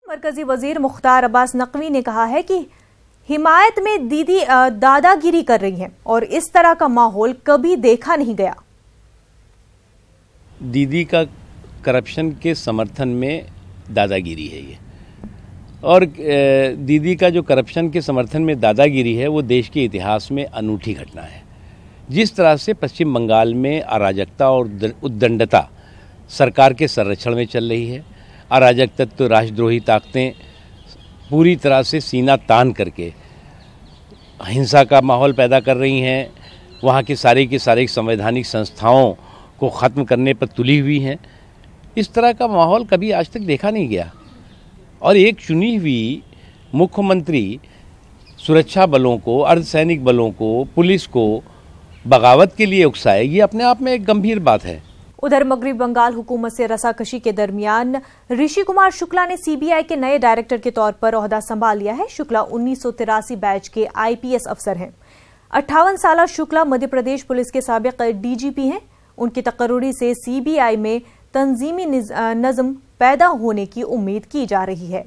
मरकजी वजीर मुख्तार अब्बास नकवी ने कहा है कि हिमायत में दीदी दादागिरी कर रही हैं और इस तरह का माहौल कभी देखा नहीं गया। दीदी का करप्शन के समर्थन में दादागिरी है ये, और दीदी का जो करप्शन के समर्थन में दादागिरी है वो देश के इतिहास में अनूठी घटना है। जिस तरह से पश्चिम बंगाल में अराजकता और उद्दंडता सरकार के संरक्षण में चल रही है, अराजक तत्व राष्ट्रद्रोही ताकतें पूरी तरह से सीना तान करके हिंसा का माहौल पैदा कर रही हैं, वहाँ की सारी संवैधानिक संस्थाओं को ख़त्म करने पर तुली हुई हैं। इस तरह का माहौल कभी आज तक देखा नहीं गया। और एक चुनी हुई मुख्यमंत्री सुरक्षा बलों को, अर्धसैनिक बलों को, पुलिस को बगावत के लिए उकसाए, ये अपने आप में एक गंभीर बात है। उधर मगरबी बंगाल हुकूमत से रसाकशी के दरमियान ऋषि कुमार शुक्ला ने सीबीआई के नए डायरेक्टर के तौर पर ओहदा संभाल लिया है। शुक्ला 1983 बैच के आईपीएस अफसर हैं। 58 साल शुक्ला मध्य प्रदेश पुलिस के साबिक डीजीपी हैं। उनकी तकर्रुरी से सीबीआई में तंजीमी नज़्म पैदा होने की उम्मीद की जा रही है।